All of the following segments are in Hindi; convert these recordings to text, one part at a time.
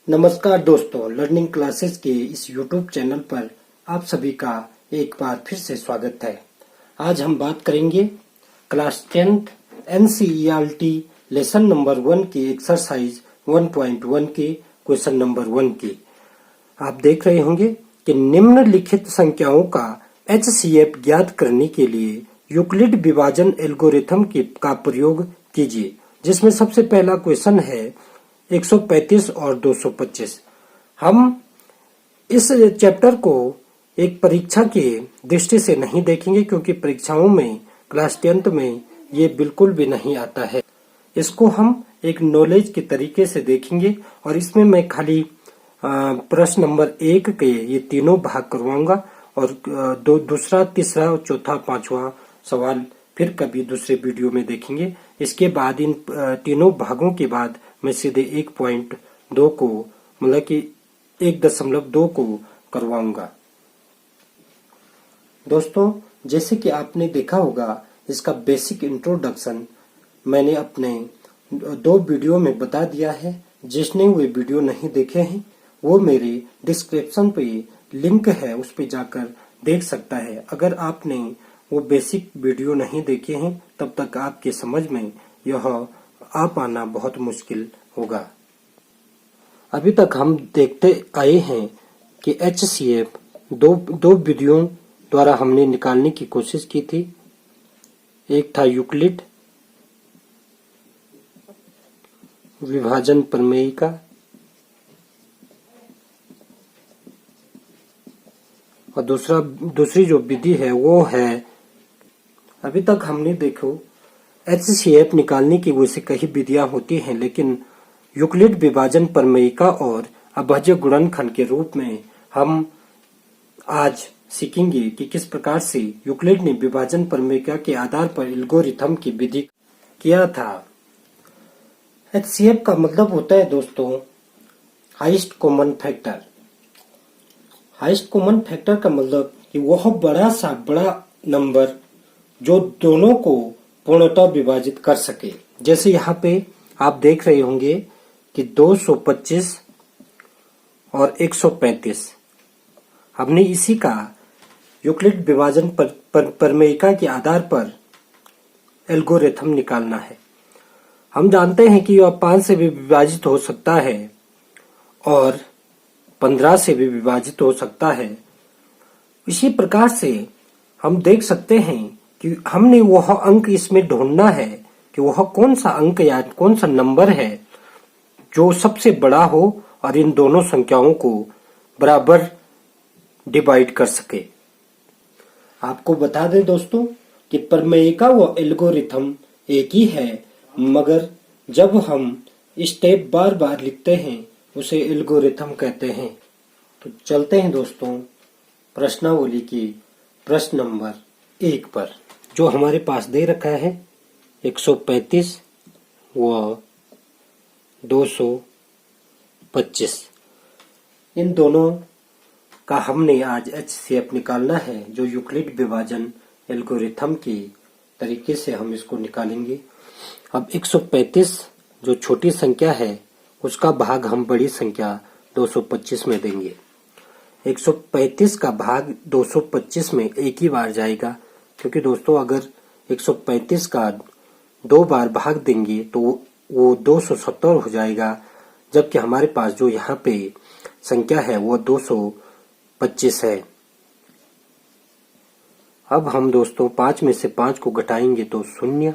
नमस्कार दोस्तों, लर्निंग क्लासेस के इस YouTube चैनल पर आप सभी का एक बार फिर से स्वागत है। आज हम बात करेंगे class 10th NCERT lesson number 1 के एक्सरसाइज 1.1 के क्वेश्चन नंबर 1 की। आप देख रहे होंगे कि निम्नलिखित संख्याओं का HCF ज्ञात करने के लिए यूक्लिड विभाजन एल्गोरिथम का प्रयोग कीजिए, जिसमें सबसे पहला क्वेश्चन है 135 और 225। हम इस चैप्टर को एक परीक्षा की दृष्टि से नहीं देखेंगे, क्योंकि परीक्षाओं में क्लास 10th में ये बिल्कुल भी नहीं आता है। इसको हम एक नॉलेज के तरीके से देखेंगे और इसमें मैं खाली प्रश्न नंबर 1 के ये तीनों भाग करवाऊंगा और दूसरा, तीसरा, चौथा, पांचवा सवाल फिर कभी दूसरे वीडियो में देखेंगे। इसके बाद इन तीनों भागों के बाद मैं सीधे 1.2 को मतलब कि 1.2 को करवाऊंगा। दोस्तों, जैसे कि आपने देखा होगा, इसका बेसिक इंट्रोडक्शन मैंने अपने 2 वीडियो में बता दिया है। जिसने वे वीडियो नहीं देखे हैं वो मेरे डिस्क्रिप्शन पे लिंक है, उस पे जाकर देख सकता है। अगर आपने वो बेसिक वीडियो नहीं देखे हैं तब तक आपके समझ में यह आ पाना बहुत मुश्किल होगा। अभी तक हम देखते आए हैं कि HCF दो विधियों द्वारा हमने निकालने की कोशिश की थी। एक था यूक्लिड विभाजन प्रमेय का, और दूसरी जो विधि है वो है, अभी तक हमने देखो HCF निकालने की वैसे कई विधियां होती हैं, लेकिन यूक्लिड विभाजन प्रमेयिका और अभाज्य गुणनखंड के रूप में हम आज सीखेंगे कि किस प्रकार से यूक्लिड ने विभाजन प्रमेयिका के आधार पर एल्गोरिथम की विधि किया था। HCF का मतलब होता है दोस्तों highest common factor. Highest common factor का मतलब कि वह बड़ा नंबर जो दोनों को पूर्णतः विभाजित कर सके। जैसे यहाँ पे आप देख रहे होंगे कि 225 और 135, हमने इसी का यूक्लिड विभाजन प्रमेयिका के आधार पर एल्गोरिथम निकालना है। हम जानते हैं कि यह 5 से भी विभाजित हो सकता है और 15 से भी विभाजित हो सकता है। इसी प्रकार से हम देख सकते हैं कि हमने वह अंक इसमें ढूंढना है कि वह कौन सा अंक या कौन सा नंबर है जो सबसे बड़ा हो और इन दोनों संख्याओं को बराबर डिवाइड कर सके। आपको बता दें दोस्तों कि प्रमेयिका व एल्गोरिथम एक ही है, मगर जब हम स्टेप बार बार लिखते हैं उसे एल्गोरिथम कहते हैं। तो चलते हैं दोस्तों प्रश्नावली की प्रश्न नंबर 1 पर, जो हमारे पास दे रखा है 135 व 225। इन दोनों का हमने आज HCF निकालना है, जो यूक्लिड विभाजन एल्गोरिथम के तरीके से हम इसको निकालेंगे। अब 135 जो छोटी संख्या है उसका भाग हम बड़ी संख्या 225 में देंगे। 135 का भाग 225 में एक ही बार जाएगा, क्योंकि दोस्तों अगर 135 का 2 बार भाग देंगे तो वो 270 हो जाएगा, जबकि हमारे पास जो यहाँ पे संख्या है वो 225 है। अब हम दोस्तों 5 में से 5 को घटाएंगे तो 0।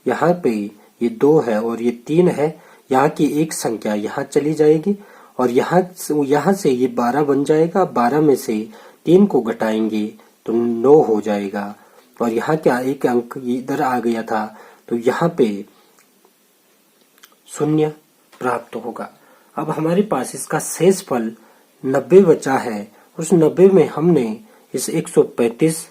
यहाँ पे ये 2 है और ये 3 है। यहाँ की एक संख्या यहाँ चली जाएगी और यहाँ से ये 12 बन जाएगा। 12 में से 3 को घटाएंगे तो 9 हो जाएगा, और यहाँ क्या एक अंक इधर आ गया था तो यहाँ पे 0 प्राप्त होगा। अब हमारे पास इसका शेष फल 90 बचा है। उस 90 में हमने इस 135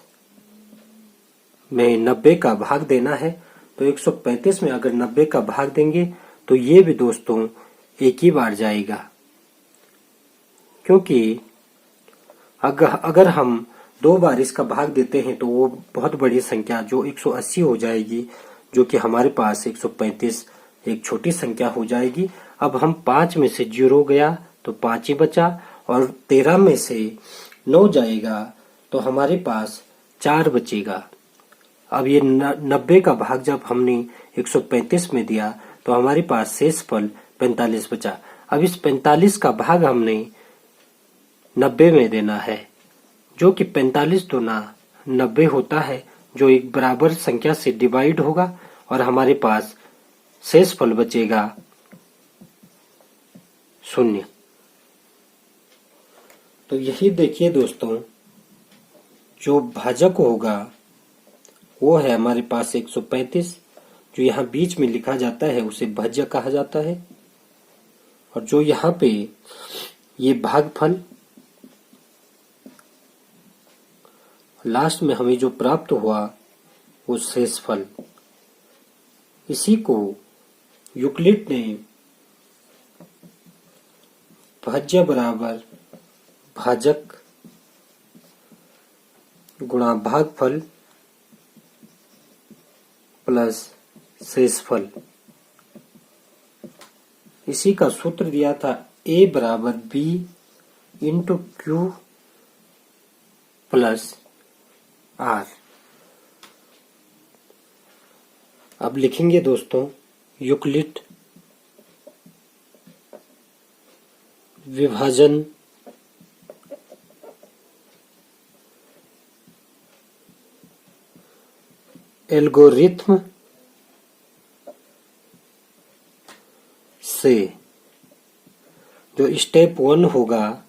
में 90 का भाग देना है। तो 135 में अगर 90 का भाग देंगे तो ये भी दोस्तों एक ही बार जाएगा, क्योंकि अगर हम 2 बार इसका भाग देते हैं तो वो बहुत बड़ी संख्या जो 180 हो जाएगी, जो कि हमारे पास 135 एक छोटी संख्या हो जाएगी। अब हम 5 में से 0 गया तो 5 ही बचा, और 13 में से 9 जाएगा तो हमारे पास 4 बचेगा। अब ये 90 का भाग जब हमने 135 में दिया तो हमारे पास शेषफल 45 बचा। अब इस 45 का भाग हमने 90 में देना है, जो कि 45 दूना 90 होता है, जो एक बराबर संख्या से डिवाइड होगा और हमारे पास शेषफल बचेगा 0। तो यही देखिए दोस्तों, जो भाजक होगा वो है हमारे पास 135, जो यहाँ बीच में लिखा जाता है उसे भाज्य कहा जाता है, और जो यहाँ पे ये भागफल लास्ट में हमें जो प्राप्त हुआ वो शेषफल। इसी को यूक्लिड ने भाज्य बराबर भाजक गुणा भागफल प्लस शेषफल, इसी का सूत्र दिया था A बराबर B into Q plus R। अब लिखेंगे दोस्तों, यूक्लिड विभाजन एल्गोरिथ्म से जो स्टेप 1 होगा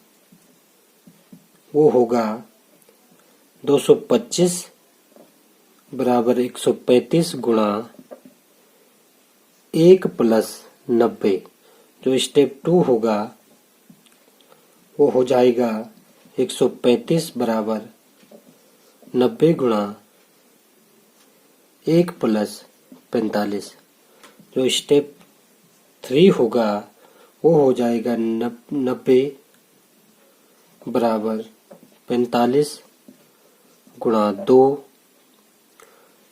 वो होगा 225 बराबर 135 गुणा 1 प्लस 90। जो स्टेप 2 होगा वो हो जाएगा 135 बराबर 90 गुणा 1 प्लस 45। जो स्टेप 3 होगा वो हो जाएगा 90 बराबर 45 गुणा 2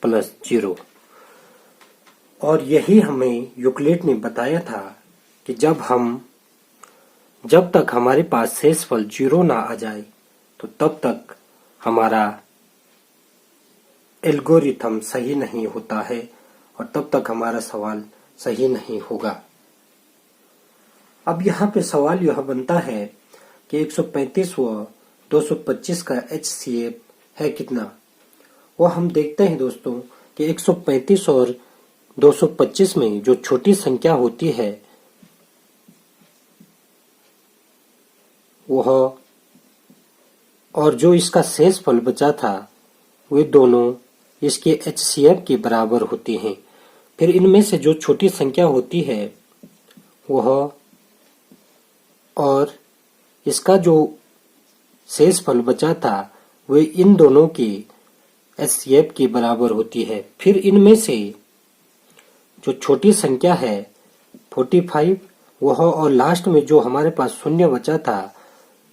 प्लस 0। और यही हमें यूक्लिड ने बताया था कि जब तक हमारे पास शेषफल 0 ना आ जाए तो तब तक हमारा एल्गोरिथम सही नहीं होता है और तब तक हमारा सवाल सही नहीं होगा। अब यहाँ पे सवाल यह बनता है कि 135 व 225 का HCF है कितना। वो हम देखते हैं दोस्तों कि 135 और 225 में जो छोटी संख्या होती है वह और जो इसका शेषफल बचा था वे दोनों इसके HCF के बराबर होते हैं। फिर इनमें से जो छोटी संख्या होती है वह और इसका जो शेषफल बचा था वे इन दोनों की HCF के बराबर होती है। फिर इनमें से जो छोटी संख्या है 45 वह और लास्ट में जो हमारे पास शून्य बचा था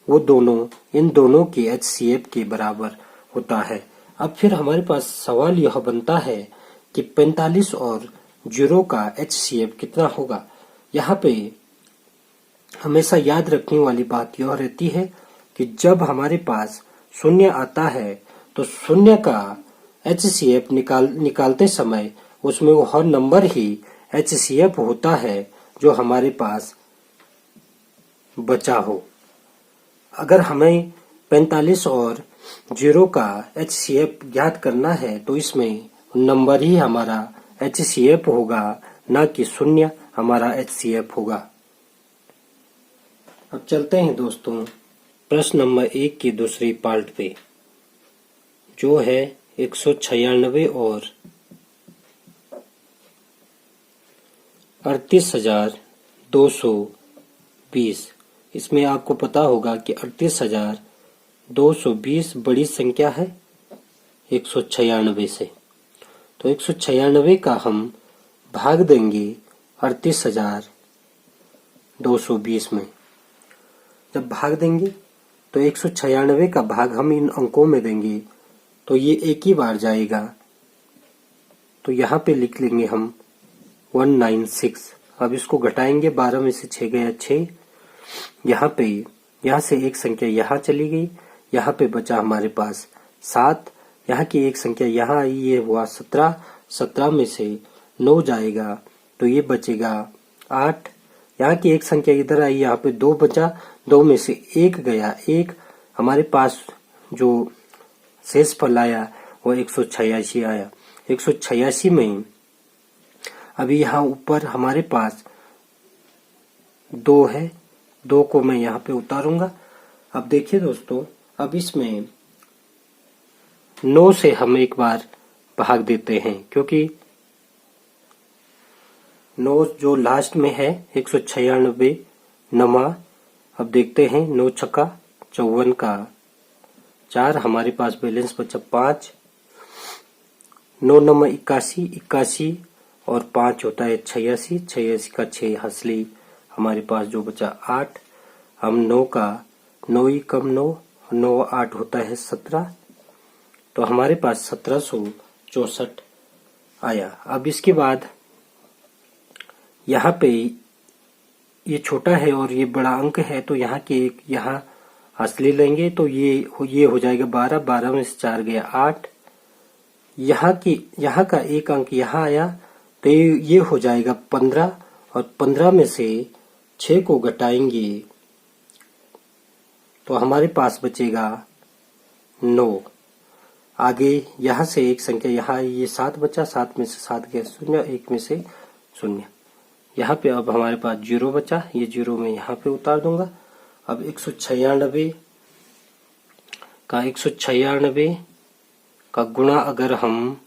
वो दोनों इन दोनों के HCF के बराबर होता है। अब फिर हमारे पास सवाल यह बनता है कि 45 और 0 का HCF कितना होगा। यहाँ पे हमेशा याद रखने वाली बात यह रहती है कि जब हमारे पास शून्य आता है तो शून्य का HCF निकालते समय उसमें वो हर नंबर ही HCF होता है जो हमारे पास बचा हो। अगर हमें 45 और 0 का HCF ज्ञात करना है तो इसमें नंबर ही हमारा HCF होगा, ना कि शून्य हमारा HCF होगा। अब चलते हैं दोस्तों प्रश्न नंबर 1 की दूसरी पार्ट पे, जो है 196 और 38,220। इसमें आपको पता होगा कि 38,220 बड़ी संख्या है 196 से, तो 196 का हम भाग देंगे 38,220 में। जब भाग देंगे तो 196 का भाग हम इन अंकों में देंगे तो ये एक ही बार जाएगा, तो यहाँ पे लिख लेंगे हम 196। अब इसको घटाएंगे, 12 में से 6 गया 6, यहाँ से एक संख्या यहाँ चली गई, यहाँ पे बचा हमारे पास 7, यहाँ की एक संख्या यहाँ आई, ये हुआ 17, 17 में से 9 जाएगा तो ये बचेगा 8, यहाँ की एक संख्या इधर आई, यहाँ पे 2 बचा, 2 में से 1 गया, 1 हमारे पास जो शेष फल आया वो 186 आया। 186 में अभी यहाँ ऊपर हमारे पास 2 है, 2 को मैं यहाँ पे उतारूंगा। अब देखिए दोस्तों, अब इसमें 9 से हम एक बार भाग देते हैं, क्योंकि 9 जो लास्ट में है 196 नमा। अब देखते हैं, 9 छक्का 54 का 4, हमारे पास बैलेंस बचा 5, 9 नमा 81, 81 और 5 होता है 86, 86 का 6 हंसली, हमारे पास जो बचा 8। हम 9 का 9 ही कम 9, 9 8 होता है 17, तो हमारे पास 1764 आया। अब इसके बाद यहाँ पे ये छोटा है और ये बड़ा अंक है, तो यहाँ के एक यहाँ असली लेंगे तो ये हो जाएगा 12, 12 में से 4 गया 8, यहाँ का एक अंक यहाँ आया तो ये हो जाएगा 15, और 15 में से 6 को घटाएंगे तो हमारे पास बचेगा 9। आगे यहाँ से एक संख्या यहाँ ये 7 बचा, 7 में से 7 गया 0, 1 में से 0, यहाँ पे अब हमारे पास 0 बचा, ये 0 में यहाँ पे उतार दूंगा। अब 196 का गुणा अगर हम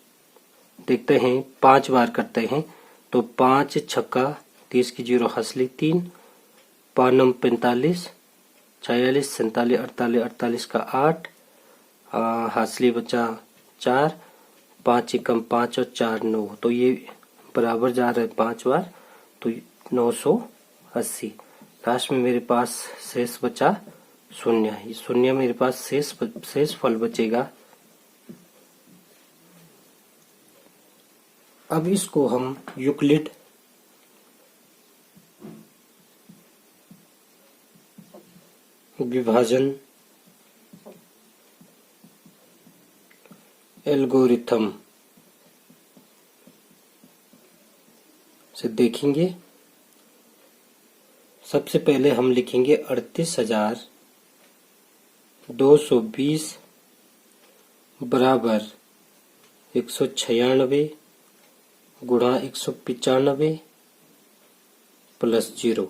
देखते हैं 5 बार करते हैं तो 5 छक्का 30 की 0 हंसली 3, 5 नम 45, 46, 47, 48, 48 का 8, हासली बचा 4, 5 एकम 5 और 4 9, तो ये बराबर जा रहा है 5 बार, तो 980। लास्ट में मेरे पास शेष बचा 0, ये 0 मेरे पास शेष फल बचेगा। अब इसको हम यूक्लिड विभाजन एल्गोरिथम से देखेंगे। सबसे पहले हम लिखेंगे 38,220 बराबर 196 गुणा 195 प्लस 0।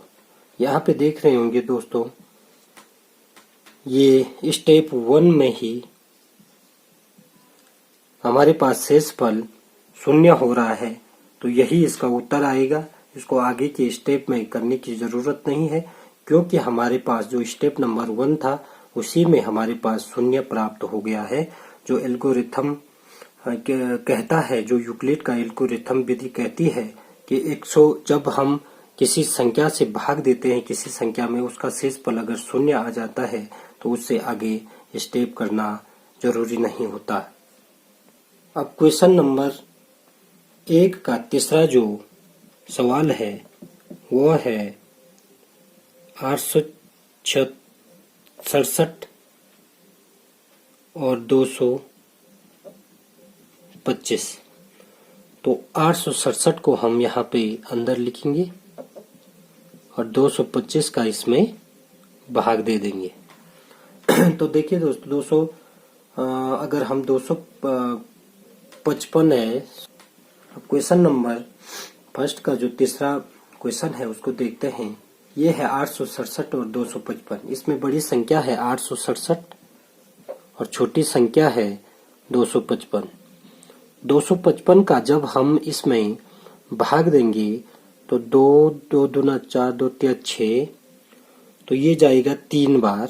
यहाँ पे देख रहे होंगे दोस्तों, ये स्टेप 1 में ही हमारे पास शेष फल 0 हो रहा है, तो यही इसका उत्तर आएगा। इसको आगे के स्टेप में करने की जरूरत नहीं है, क्योंकि हमारे पास जो स्टेप नंबर 1 था उसी में हमारे पास 0 प्राप्त हो गया है। जो एल्गोरिथम कहता है, जो यूक्लिड का एल्गोरिथम विधि कहती है कि 100 जब हम किसी संख्या से भाग देते हैं किसी संख्या में, उसका शेषफल अगर 0 आ जाता है तो उससे आगे स्टेप करना जरूरी नहीं होता। अब क्वेश्चन नंबर 1 का तीसरा जो सवाल है वो है 867 और 225। तो 867 को हम यहाँ पे अंदर लिखेंगे और 225 का इसमें भाग दे देंगे। तो देखिए दोस्तों, अगर हम 255 है, क्वेश्चन नंबर फर्स्ट का जो तीसरा क्वेश्चन है उसको देखते हैं। ये है 867 और 255। इसमें बड़ी संख्या है 867 और छोटी संख्या है 255। 255 का जब हम इसमें भाग देंगे तो 2 दूना 4, 2 तिया 6, तो ये जाएगा 3 बार।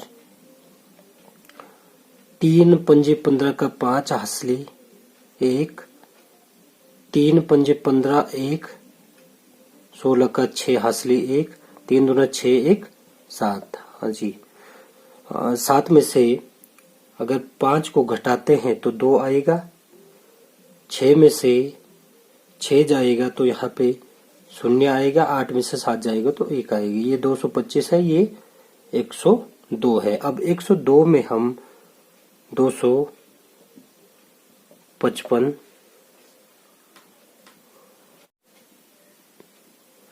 3 पंजे 15 का 5 हंसली 1, 3 पंजे 15 1, 16 का 6 हंसली 1, 3 दूना 6 1 7। हाँ जी, 7 में से अगर 5 को घटाते हैं तो 2 आएगा, 6 में से 6 जाएगा तो यहाँ पे 0 आएगा, 8 में से 7 जाएगा तो 1 आएगा। ये 225 है, ये 102 है। अब 102 में हम 255,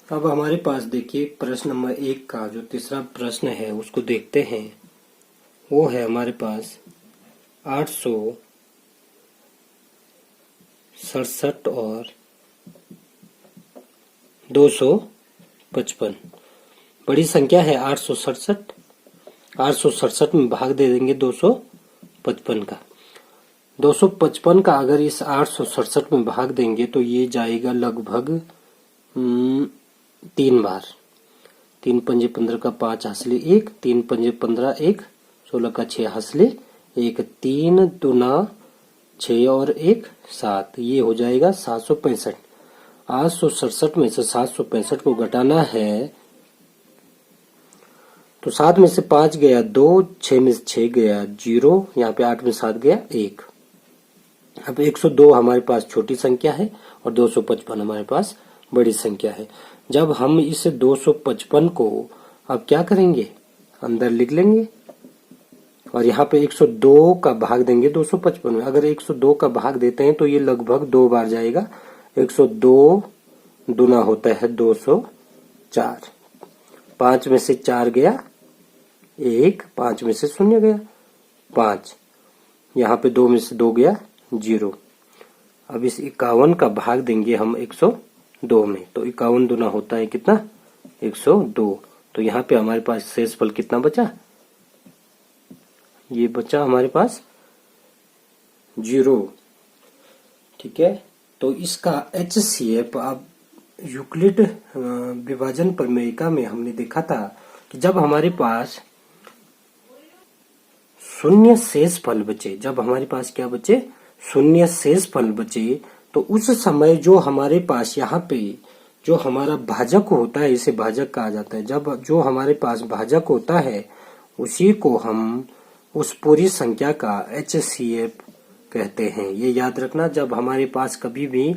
अब हमारे पास देखिए प्रश्न नंबर 1 का जो तीसरा प्रश्न है उसको देखते हैं। वो है हमारे पास 867 और 255। बड़ी संख्या है 867। 867 में भाग दे देंगे 255 का। 255 का अगर इस 867 में भाग देंगे तो ये जाएगा लगभग 3 बार। 3 पंजे 15 का 5 हासिले 1, 3 पंजे 15 1, 16 का 6 हासिले 1, 3 दूना 6 और 1 7, ये हो जाएगा 765। 867 में से 765 को घटाना है तो 7 में से 5 गया 2, 6 में से 6 गया 0, यहाँ पे 8 में 7 गया 1। अब 102 हमारे पास छोटी संख्या है और 255 हमारे पास बड़ी संख्या है। जब हम इस 255 को अब क्या करेंगे, अंदर लिख लेंगे और यहाँ पे 102 का भाग देंगे 255 में। अगर 102 का भाग देते हैं तो ये लगभग 2 बार जाएगा। 102 दूना होता है 204। 5 में से 4 गया 1, 5 में से 0 गया 5, यहाँ पे 2 में से 2 गया 0। अब इस 51 का भाग देंगे हम 102 में, तो 51 दूना होता है कितना 102। तो यहाँ पे हमारे पास शेषफल कितना बचा, ये बचा हमारे पास 0। ठीक है, तो इसका HCF आप यूक्लिड विभाजन प्रमेयिका में हमने देखा था कि जब हमारे पास शून्य शेषफल बचे, जब हमारे पास क्या बचे, शून्य शेषफल बचे, तो उस समय जो हमारे पास यहाँ पे जो हमारा भाजक होता है, इसे भाजक कहा जाता है। जब जो हमारे पास भाजक होता है उसी को हम उस पूरी संख्या का HCF कहते हैं। ये याद रखना, जब हमारे पास कभी भी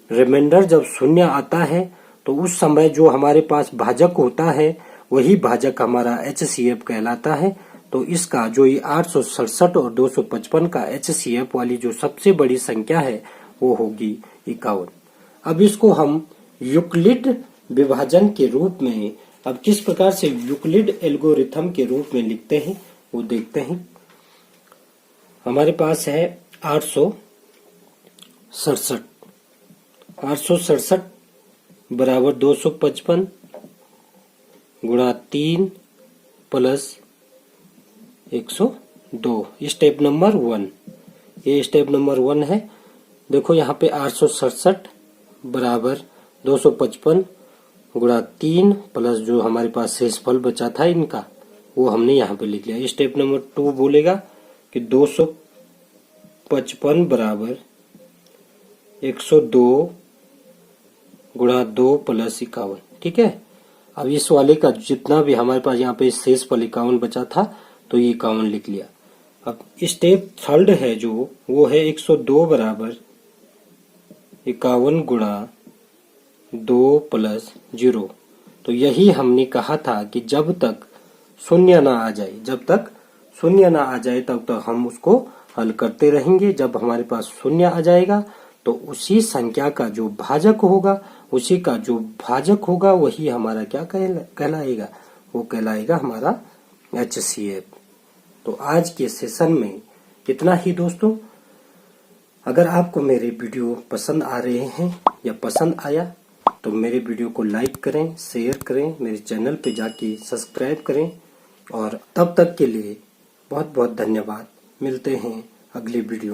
रिमाइंडर जब शून्य आता है तो उस समय जो हमारे पास भाजक होता है वही भाजक हमारा HCF कहलाता है। तो इसका जो ये 867 और 255 का HCF वाली जो सबसे बड़ी संख्या है वो होगी 51। अब इसको हम यूक्लिड विभाजन के रूप में, अब किस प्रकार से यूक्लिड एल्गोरिथम के रूप में लिखते हैं वो देखते हैं। हमारे पास है 867, 867 बराबर 255 गुणा 3 प्लस 102, स्टेप नंबर 1। ये स्टेप नंबर 1 है। देखो यहाँ पे 867 बराबर 255 गुणा 3 प्लस जो हमारे पास शेषफल बचा था इनका वो हमने यहाँ पे लिख लिया। स्टेप नंबर 2 बोलेगा कि 255 बराबर 102 गुणा 2 प्लस 51। ठीक है, अब इस वाले का जितना भी हमारे पास यहाँ पे शेषफल 51 बचा था तो ये 51 लिख लिया। अब स्टेप 3 है जो वो है 102 बराबर 51 गुणा 2 प्लस 0। तो यही हमने कहा था कि जब तक शून्य ना आ जाए, जब तक शून्य ना आ जाए तब तक हम उसको हल करते रहेंगे। जब हमारे पास शून्य आ जाएगा तो उसी संख्या का जो भाजक होगा, उसी का जो भाजक होगा वही हमारा क्या कहलाएगा, वो कहलाएगा हमारा HCF। तो आज के सेशन में इतना ही दोस्तों। अगर आपको मेरे वीडियो पसंद आ रहे हैं या पसंद आया तो मेरे वीडियो को लाइक करें, शेयर करें, मेरे चैनल पे जाके सब्सक्राइब करें। और तब तक के लिए बहुत बहुत धन्यवाद। मिलते हैं अगली वीडियो में।